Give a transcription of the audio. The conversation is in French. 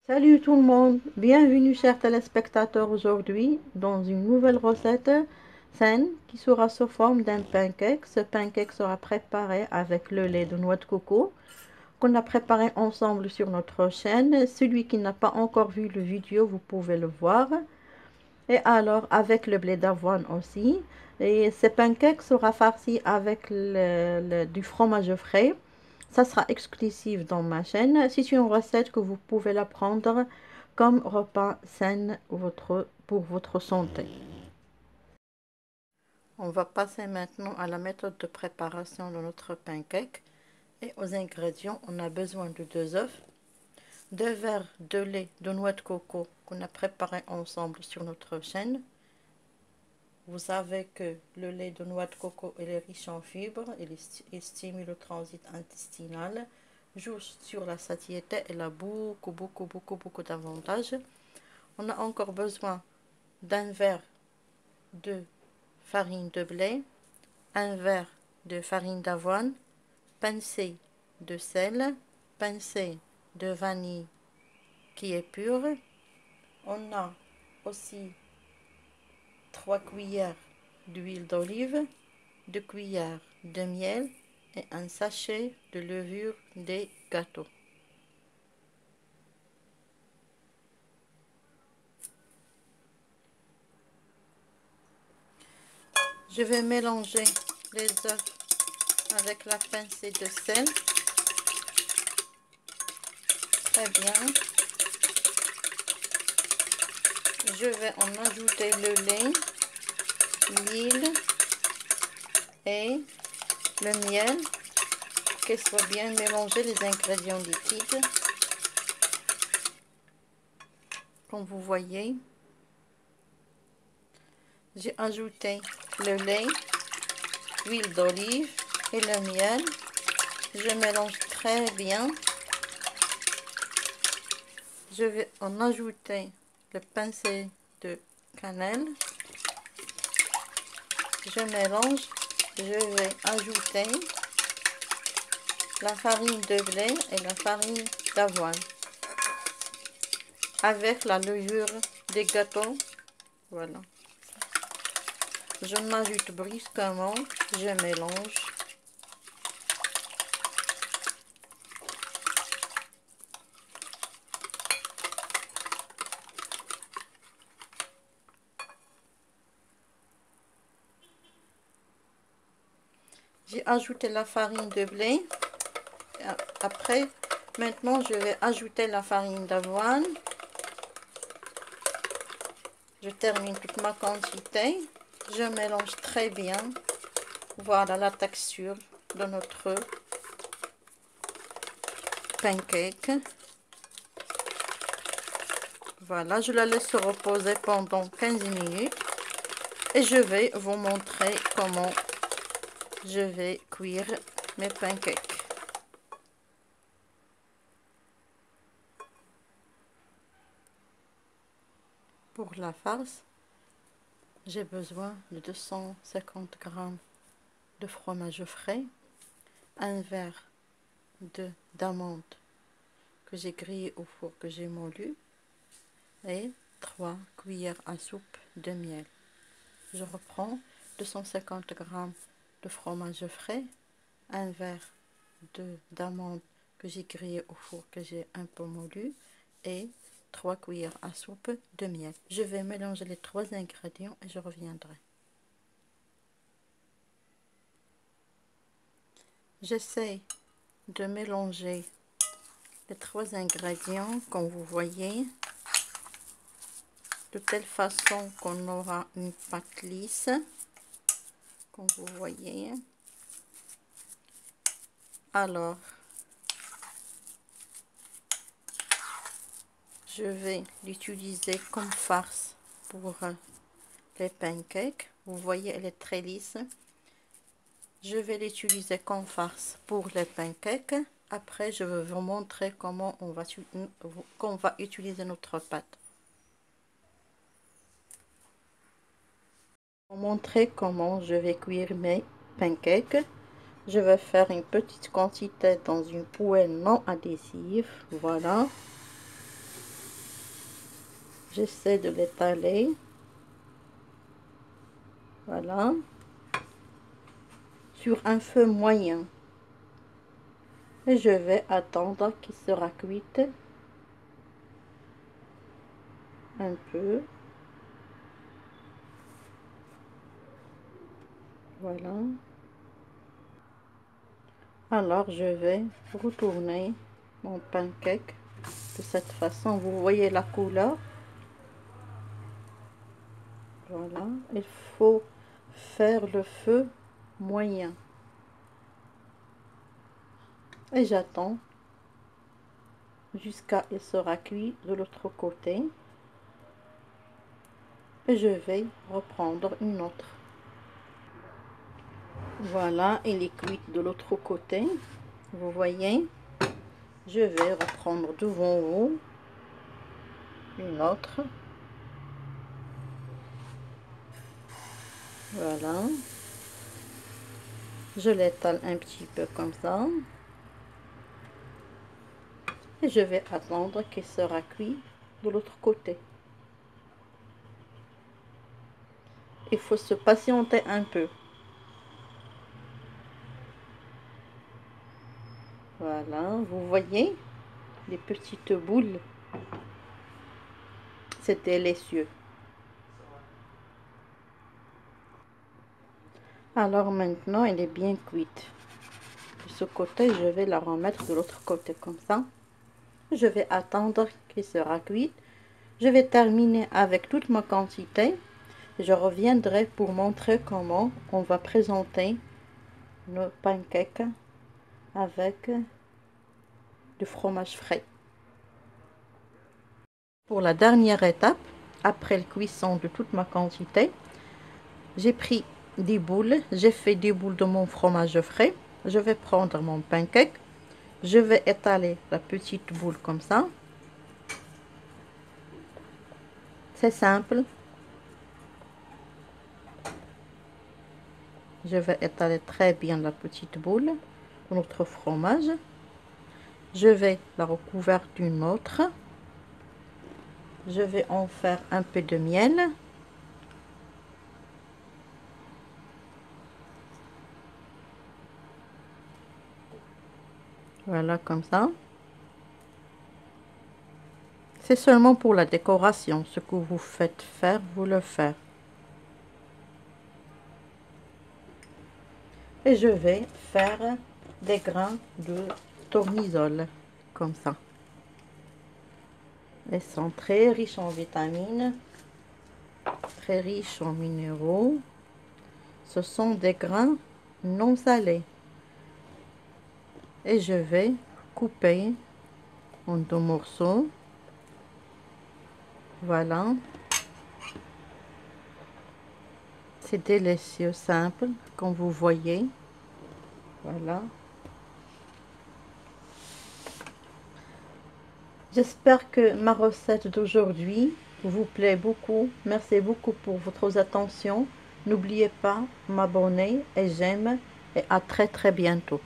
Salut tout le monde, bienvenue chers téléspectateurs aujourd'hui dans une nouvelle recette saine qui sera sous forme d'un pancake. Ce pancake sera préparé avec le lait de noix de coco qu'on a préparé ensemble sur notre chaîne. Celui qui n'a pas encore vu le vidéo, vous pouvez le voir. Et alors avec le blé d'avoine aussi. Et ce pancake sera farci avec du fromage frais. Ça sera exclusif dans ma chaîne. C'est une recette que vous pouvez la prendre comme repas sain pour votre santé. On va passer maintenant à la méthode de préparation de notre pancake. Et aux ingrédients, on a besoin de 2 œufs, 2 verres de lait de noix de coco qu'on a préparé ensemble sur notre chaîne. Vous savez que le lait de noix de coco est riche en fibres, il stimule le transit intestinal, joue sur la satiété et a beaucoup d'avantages. On a encore besoin d'un verre de farine de blé, un verre de farine d'avoine, pincée de sel, pincée de vanille qui est pure. On a aussi 3 cuillères d'huile d'olive, 2 cuillères de miel et un sachet de levure des gâteaux. Je vais mélanger les œufs avec la pincée de sel. Très bien. Je vais en ajouter le lait, l'huile et le miel, qu'ils soient bien mélangés les ingrédients liquides. Comme vous voyez, j'ai ajouté le lait, l'huile d'olive et le miel. Je mélange très bien. Je vais en ajouter le pincé de cannelle. Je mélange. Je vais ajouter la farine de blé et la farine d'avoine avec la levure des gâteaux. Voilà. Je m'ajoute brusquement. Je mélange. J'ai ajouté la farine de blé. Après, maintenant, je vais ajouter la farine d'avoine. Je termine toute ma quantité. Je mélange très bien. Voilà la texture de notre pancake. Voilà, je la laisse reposer pendant 15 minutes. Et je vais vous montrer comment je vais cuire mes pancakes. Pour la farce, j'ai besoin de 250 g de fromage frais, un verre d'amandes que j'ai grillé au four que j'ai moulu et 3 cuillères à soupe de miel. Je reprends 250 g de fromage frais, un verre d'amandes que j'ai grillé au four que j'ai un peu moulu et 3 cuillères à soupe de miel. Je vais mélanger les 3 ingrédients et je reviendrai. J'essaie de mélanger les 3 ingrédients comme vous voyez, de telle façon qu'on aura une pâte lisse, comme vous voyez. Alors, je vais l'utiliser comme farce pour les pancakes. Vous voyez, elle est très lisse. Je vais l'utiliser comme farce pour les pancakes. Après, je vais vous montrer comment on va utiliser notre pâte. Pour montrer comment je vais cuire mes pancakes, je vais faire une petite quantité dans une poêle non adhésive. Voilà. J'essaie de l'étaler. Voilà. Sur un feu moyen. Et je vais attendre qu'il sera cuite un peu. Voilà. Alors je vais retourner mon pancake de cette façon. Vous voyez la couleur. Voilà. Il faut faire le feu moyen. Et j'attends jusqu'à il sera cuit de l'autre côté. Et je vais reprendre une autre. Voilà, il est cuit de l'autre côté. Vous voyez, je vais reprendre devant vous une autre. Voilà. Je l'étale un petit peu comme ça. Et je vais attendre qu'il sera cuit de l'autre côté. Il faut se patienter un peu. Voilà, vous voyez les petites boules. C'est délicieux. Alors maintenant, elle est bien cuite. De ce côté, je vais la remettre de l'autre côté comme ça. Je vais attendre qu'il sera cuit. Je vais terminer avec toute ma quantité. Je reviendrai pour montrer comment on va présenter nos pancakes avec du fromage frais. Pour la dernière étape, après la cuisson de toute ma quantité, j'ai pris des boules, j'ai fait des boules de mon fromage frais. Je vais prendre mon pancake, je vais étaler la petite boule comme ça. C'est simple. Je vais étaler très bien la petite boule de notre fromage. Je vais la recouvrir d'une autre. Je vais en faire un peu de miel. Voilà, comme ça. C'est seulement pour la décoration. Ce que vous faites faire, vous le faites. Et je vais faire des grains de tournesol, comme ça. Ils sont très riches en vitamines, très riches en minéraux. Ce sont des grains non salés. Et je vais couper en 2 morceaux. Voilà. C'est délicieux, simple, comme vous voyez. Voilà. J'espère que ma recette d'aujourd'hui vous plaît beaucoup. Merci beaucoup pour votre attention. N'oubliez pas de m'abonner et j'aime et à très bientôt.